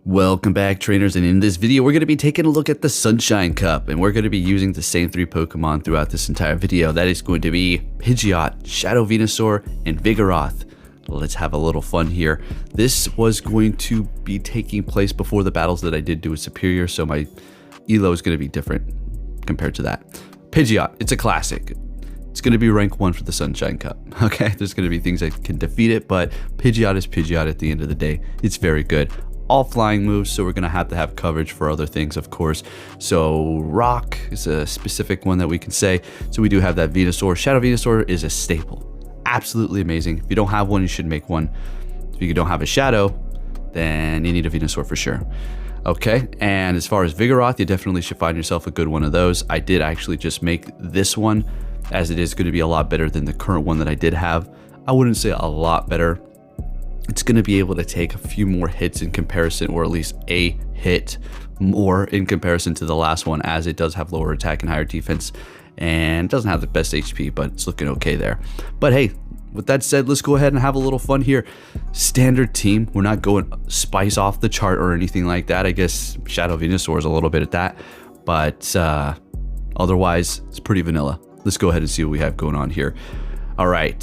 Welcome back, trainers, and in this video we're going to be taking a look at the Sunshine Cup, and we're going to be using the same three Pokemon throughout this entire video. That is going to be Pidgeot, Shadow Venusaur, and Vigoroth. Let's have a little fun here. This was going to be taking place before the battles that I did do with Superior, so my elo is going to be different compared to that. Pidgeot, it's a classic. It's going to be rank 1 for the Sunshine Cup, okay? There's going to be things that can defeat it, but Pidgeot is Pidgeot at the end of the day. It's very good. All flying moves, so we're going to have coverage for other things, of course. So Rock is a specific one that we can say. So we do have that Venusaur. Shadow Venusaur is a staple. Absolutely amazing. If you don't have one, you should make one. If you don't have a Shadow, then you need a Venusaur for sure. Okay, and as far as Vigoroth, you definitely should find yourself a good one of those. I did actually just make this one, as it is going to be a lot better than the current one that I did have. I wouldn't say a lot better. It's going to be able to take a few more hits in comparison, or at least a hit more in comparison to the last one, as it does have lower attack and higher defense and doesn't have the best HP, but it's looking okay there. But hey, with that said, let's go ahead and have a little fun here. Standard team. We're not going spice off the chart or anything like that. I guess Shadow Venusaur is a little bit at that, but otherwise it's pretty vanilla. Let's go ahead and see what we have going on here. All right,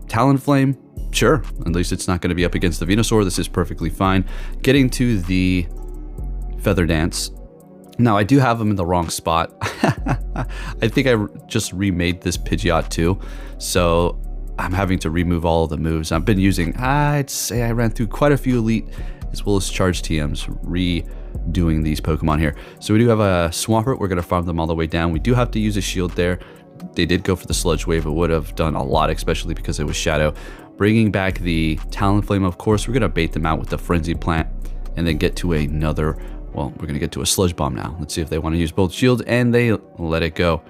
Talonflame. Sure, at least it's not going to be up against the Venusaur. This is perfectly fine. Getting to the Feather Dance. Now, I do have them in the wrong spot. I think I just remade this Pidgeot too, so I'm having to remove all of the moves. I've been using, I'd say I ran through quite a few Elite as well as Charge TMs redoing these Pokemon here. So we do have a Swampert. We're going to farm them all the way down. We do have to use a shield there. They did go for the Sludge Wave. It would have done a lot, especially because it was Shadow. Bringing back the Talonflame, of course, we're going to bait them out with the Frenzy Plant and then get to another, well, we're going to get to a Sludge Bomb now. Let's see if they want to use both shields, and they let it go.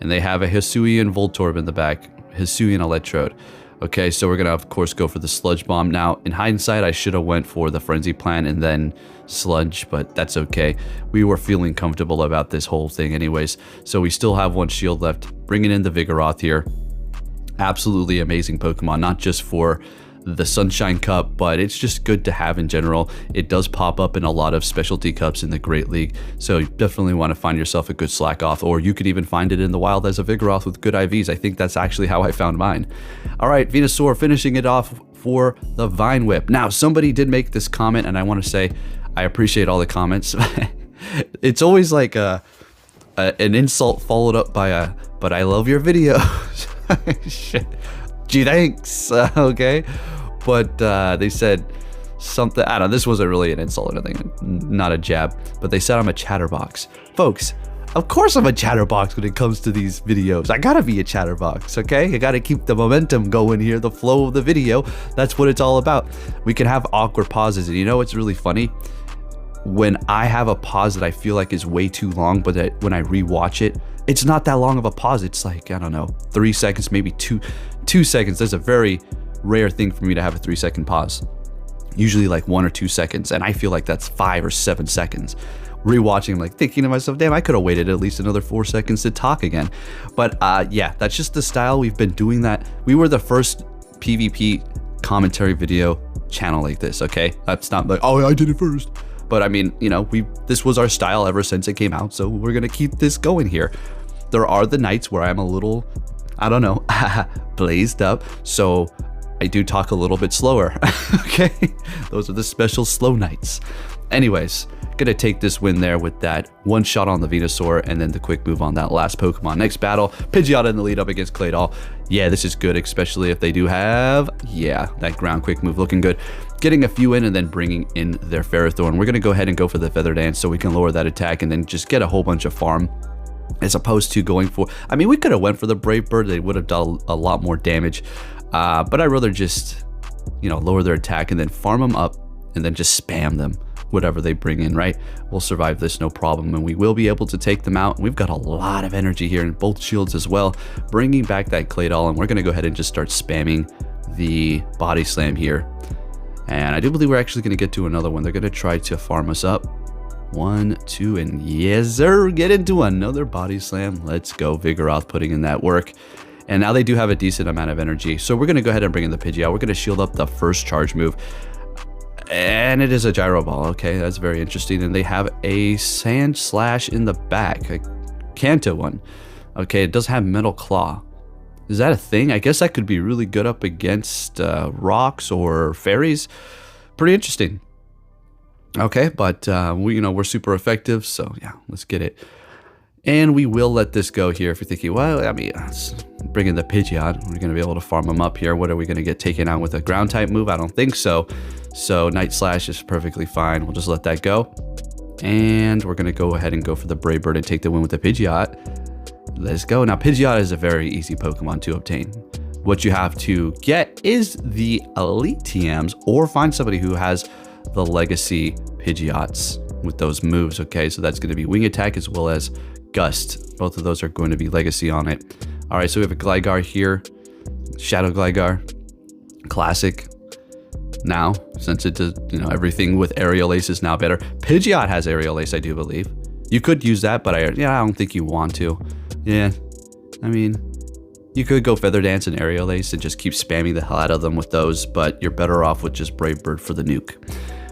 And they have a Hisuian Voltorb in the back, Hisuian Electrode. Okay, so we're going to, of course, go for the Sludge Bomb. Now, in hindsight, I should have went for the Frenzy Plant and then Sludge, but that's okay. We were feeling comfortable about this whole thing anyways, so we still have one shield left. Bringing in the Vigoroth here. Absolutely amazing Pokemon, not just for the Sunshine Cup, but it's just good to have in general. It does pop up in a lot of specialty cups in the Great League, so you definitely want to find yourself a good Slack Off, or you could even find it in the wild as a Vigoroth with good IVs. I think that's actually how I found mine. All right, Venusaur finishing it off for the Vine Whip. Now, somebody did make this comment, and I want to say I appreciate all the comments. It's always like an insult followed up by a, but I love your videos. Shit. Gee, thanks. Okay, but they said something, I don't know, this wasn't really an insult or anything, not a jab, but they said I'm a chatterbox. Folks, of course I'm a chatterbox when it comes to these videos. I gotta be a chatterbox, okay? I gotta keep the momentum going here, the flow of the video. That's what it's all about. We can have awkward pauses, and you know what's really funny? When I have a pause that I feel like is way too long, but that when I rewatch it, it's not that long of a pause. It's like, I don't know, 3 seconds, maybe two seconds. That's a very rare thing for me to have a 3-second pause. Usually like 1 or 2 seconds, and I feel like that's 5 or 7 seconds. Rewatching, I'm like thinking to myself, damn, I could have waited at least another 4 seconds to talk again. But yeah, that's just the style. We've been doing that. We were the first PvP commentary video channel like this, okay? That's not like, oh, I did it first. But I mean, you know, this was our style ever since it came out, so we're gonna keep this going here. There are the nights where I'm a little, I don't know, blazed up, so I do talk a little bit slower, okay? Those are the special slow nights. Anyways, gonna take this win there with that one shot on the Venusaur and then the quick move on that last Pokemon. Next battle, Pidgeot in the lead up against Claydol. Yeah, this is good, especially if they do have, yeah, that ground quick move looking good. Getting a few in and then bringing in their Ferrothorn. We're gonna go ahead and go for the Feather Dance so we can lower that attack and then just get a whole bunch of farm, as opposed to going for, I mean, we could have went for the Brave Bird. They would have done a lot more damage, but I'd rather just, you know, lower their attack and then farm them up and then just spam them, whatever they bring in, right? We'll survive this no problem, and we will be able to take them out. We've got a lot of energy here in both shields as well, bringing back that Claydol, and we're going to go ahead and just start spamming the Body Slam here. And I do believe we're actually going to get to another one. They're going to try to farm us up. 1, 2, and yes, sir, get into another Body Slam. Let's go. Vigoroth putting in that work. And now they do have a decent amount of energy. So we're going to go ahead and bring in the Pidgeot. We're going to shield up the first charge move. And it is a gyro ball. Okay, that's very interesting. And they have a sand slash in the back, a Kanto one. Okay, it does have metal claw. Is that a thing? I guess that could be really good up against rocks or fairies. Pretty interesting. Okay, but we're super effective, so yeah, let's get it. And we will let this go here. If you're thinking, well, I mean, let's bring in the Pidgeot. We're going to be able to farm them up here. What are we going to get taken out with a ground type move? I don't think so. So Night Slash is perfectly fine. We'll just let that go. And we're going to go ahead and go for the Brave Bird and take the win with the Pidgeot. Let's go. Now, Pidgeot is a very easy Pokemon to obtain. What you have to get is the Elite TMs or find somebody who has the Legacy Pidgeots with those moves. Okay, so that's going to be Wing Attack as well as Gust. Both of those are going to be Legacy on it. All right, so we have a Gligar here. Shadow Gligar. Classic. Now, since it does, everything with Aerial Ace is now better. Pidgeot has Aerial Ace, I do believe. You could use that, but I don't think you want to. Yeah, I mean, you could go Feather Dance and Aerial Ace and just keep spamming the hell out of them with those, but you're better off with just Brave Bird for the nuke.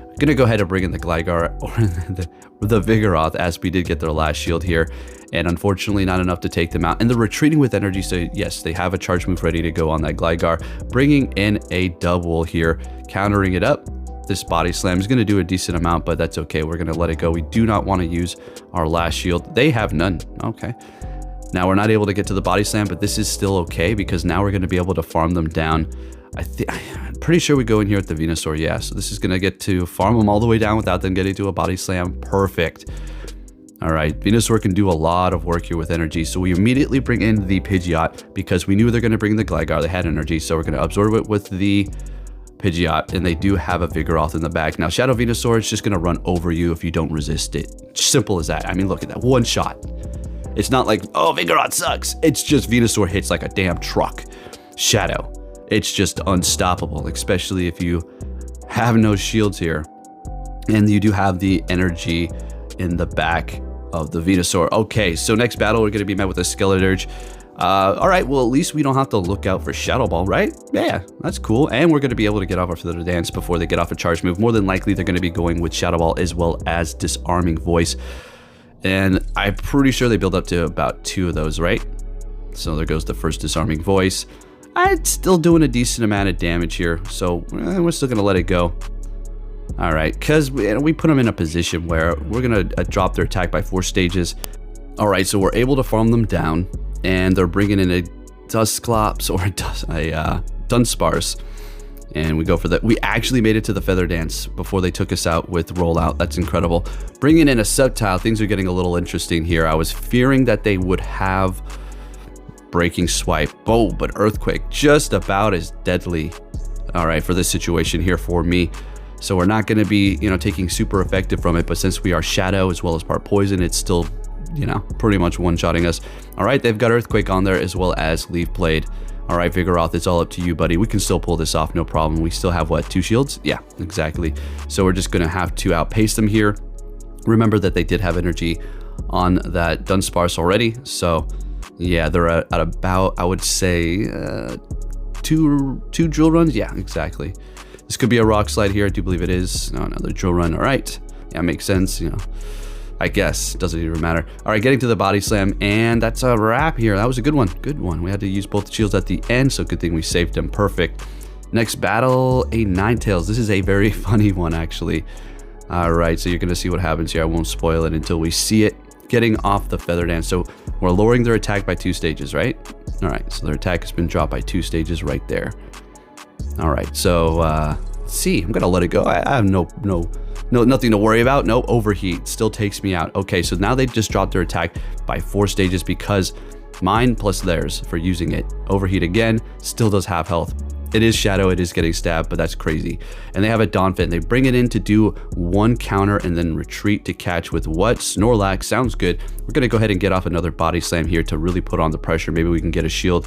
I'm gonna go ahead and bring in the Gligar or the Vigoroth, as we did get their last shield here, and unfortunately not enough to take them out. And they're retreating with energy, so yes, they have a charge move ready to go on that Gligar, bringing in a double here, countering it up. This Body Slam is gonna do a decent amount, but that's okay. We're gonna let it go. We do not want to use our last shield. They have none. Okay. Now we're not able to get to the Body Slam, but this is still okay because now we're going to be able to farm them down. I'm pretty sure we go in here with the Venusaur, yeah. So this is going to get to farm them all the way down without them getting to a Body Slam. Perfect. All right, Venusaur can do a lot of work here with energy. So we immediately bring in the Pidgeot because we knew they're going to bring the Gligar. They had energy, so we're going to absorb it with the Pidgeot, and they do have a Vigoroth in the back. Now, Shadow Venusaur is just going to run over you if you don't resist it. Simple as that. I mean, look at that. One shot. It's not like, oh, Vigoroth sucks. It's just Venusaur hits like a damn truck. Shadow. It's just unstoppable, especially if you have no shields here. And you do have the energy in the back of the Venusaur. Okay, so next battle, we're going to be met with a Skeleturge. All right, well, at least we don't have to look out for Shadow Ball, right? Yeah, that's cool. And we're going to be able to get off our Feather Dance before they get off a charge move. More than likely, they're going to be going with Shadow Ball as well as Disarming Voice. And I'm pretty sure they build up to about 2 of those, right? So there goes the first Disarming Voice. It's still doing a decent amount of damage here, so we're still going to let it go. All right, because we put them in a position where we're going to drop their attack by 4 stages. All right, so we're able to farm them down, and they're bringing in a Dusclops or a Dunsparce. And we go for that. We actually made it to the Feather Dance before they took us out with Rollout. That's incredible. Bringing in a Sceptile, things are getting a little interesting here. I was fearing that they would have Breaking Swipe. Oh, but Earthquake, just about as deadly. All right, for this situation here for me. So we're not going to be, taking super effective from it. But since we are Shadow as well as part Poison, it's still, pretty much one-shotting us. All right, they've got Earthquake on there as well as Leaf Blade. All right, Vigoroth, it's all up to you, buddy. We can still pull this off, no problem. We still have, what, 2 shields? Yeah, exactly. So we're just going to have to outpace them here. Remember that they did have energy on that Dunsparce already. So, yeah, they're at about, I would say, 2 drill runs. Yeah, exactly. This could be a Rock Slide here. I do believe it is. No, another drill run. All right. Yeah, makes sense, I guess. Doesn't even matter. All right, getting to the Body Slam, and that's a wrap here. That was a good one. Good one. We had to use both shields at the end, so good thing we saved them. Perfect. Next battle, a Ninetales. This is a very funny one, actually. All right, so you're going to see what happens here. I won't spoil it until we see it. Getting off the Feather Dance. So we're lowering their attack by 2 stages, right? All right, so their attack has been dropped by 2 stages right there. All right, so let's see. I'm going to let it go. I have nothing to worry about. No overheat. Still takes me out. Okay, so now they've just dropped their attack by 4 stages because mine plus theirs for using it. Overheat again. Still does have health. It is Shadow. It is getting stabbed, but that's crazy. And they have a Donphin. They bring it in to do 1 counter and then retreat to catch with what? Snorlax. Sounds good. We're going to go ahead and get off another Body Slam here to really put on the pressure. Maybe we can get a shield.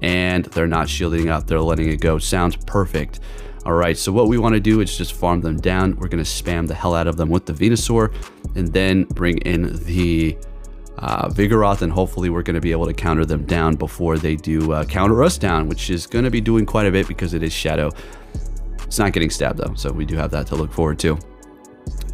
And they're not shielding up. They're letting it go. Sounds perfect. All right, so what we want to do is just farm them down. We're going to spam the hell out of them with the Venusaur and then bring in the Vigoroth, and hopefully we're going to be able to counter them down before they do counter us down, which is going to be doing quite a bit because it is Shadow. It's not getting stabbed though, so we do have that to look forward to.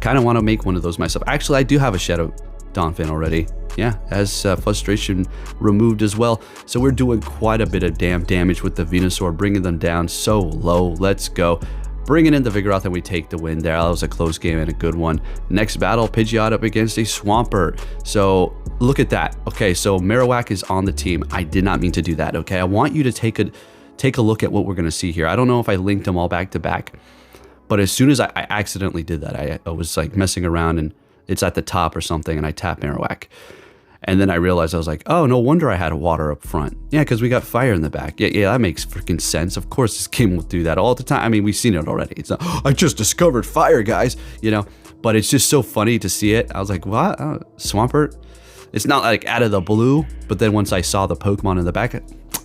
Kind of want to make one of those myself. Actually, I do have a Shadow Donphin already. Yeah, has frustration removed as well. So we're doing quite a bit of damn damage with the Venusaur, bringing them down so low. Let's go. Bringing in the Vigoroth, and we take the win there. That was a close game and a good one. Next battle, Pidgeot up against a Swampert. So look at that. Okay, so Marowak is on the team. I did not mean to do that, okay? I want you to take a look at what we're going to see here. I don't know if I linked them all back to back, but as soon as I accidentally did that, I was like messing around and it's at the top or something, and I tapped Marowak. And then I realized, I was like, oh, no wonder I had water up front. Yeah, because we got fire in the back. Yeah, that makes freaking sense. Of course, this game will do that all the time. I mean, we've seen it already. It's not, I just discovered fire, guys, you know? But it's just so funny to see it. I was like, what? Swampert? It's not like out of the blue, but then once I saw the Pokemon in the back,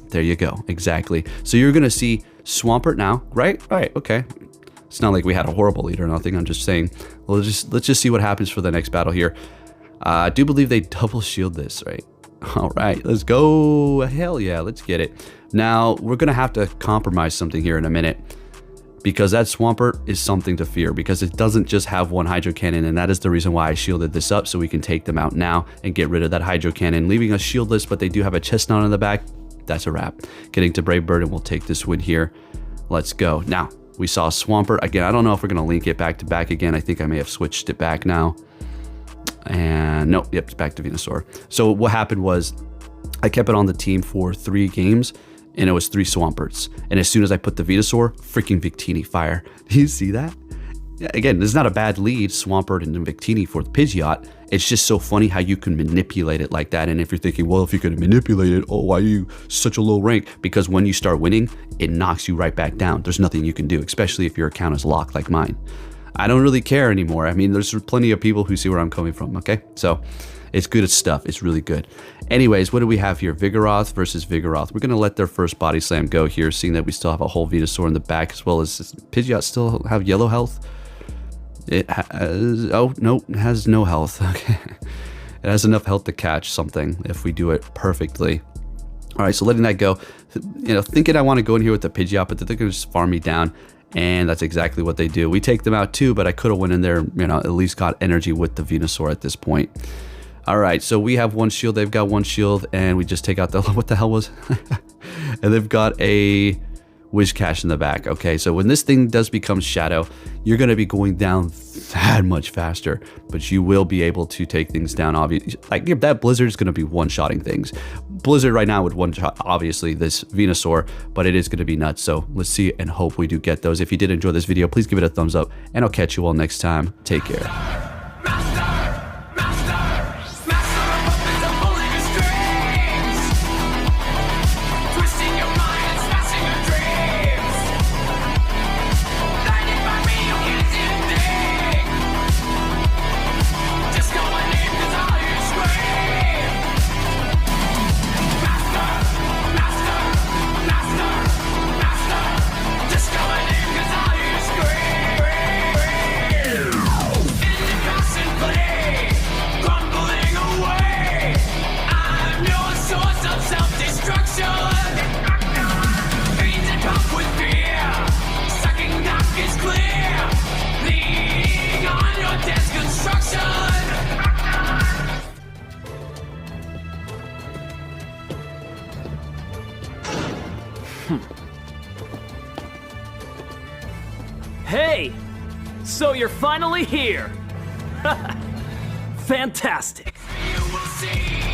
there you go, exactly. So you're gonna see Swampert now, right? Right, okay. It's not like we had a horrible lead or nothing. I'm just saying, well, let's just see what happens for the next battle here. I do believe they double shield this, right? All right, let's go. Hell yeah, let's get it. Now, we're gonna have to compromise something here in a minute, because that Swampert is something to fear, because it doesn't just have one Hydro Cannon, and that is the reason why I shielded this up, so we can take them out now and get rid of that Hydro Cannon, leaving us shieldless, but they do have a Chestnut on the back. That's a wrap. Getting to Brave Bird, and we'll take this win here. Let's go. Now, we saw Swampert. Again, I don't know if we're going to link it back to back again. I think I may have switched it back now. And nope, yep, it's back to Venusaur. So what happened was I kept it on the team for 3 games, and it was 3 Swamperts. And as soon as I put the Venusaur, freaking Victini fire. Do you see that? Again, this is not a bad lead, Swampert and Victini for the Pidgeot. It's just so funny how you can manipulate it like that. And if you're thinking, well, if you could manipulate it, oh, why are you such a low rank? Because when you start winning, it knocks you right back down. There's nothing you can do, especially if your account is locked like mine. I don't really care anymore. I mean, there's plenty of people who see where I'm coming from, okay? So it's good stuff. It's really good. Anyways, what do we have here? Vigoroth versus Vigoroth. We're going to let their first Body Slam go here, seeing that we still have a whole Venusaur in the back, as well as Pidgeot still have yellow health. It has, oh, no, it has no health. Okay. It has enough health to catch something if we do it perfectly. All right, so letting that go, you know, thinking I want to go in here with the Pidgeot, but they're going to just farm me down, and that's exactly what they do. We take them out too, but I could have went in there, you know, at least got energy with the Venusaur at this point. All right, so we have 1 shield, they've got 1 shield, and we just take out the, what the hell was, and they've got a Whiscash in the back. Okay, so when this thing does become Shadow, you're going to be going down that much faster, but you will be able to take things down. Obviously, like that Blizzard is going to be one-shotting things. Blizzard right now would one-shot, obviously, this Venusaur, but it is going to be nuts. So let's see and hope we do get those. If you did enjoy this video, please give it a thumbs up, and I'll catch you all next time. Take care. Hey! So you're finally here! Fantastic! You will see.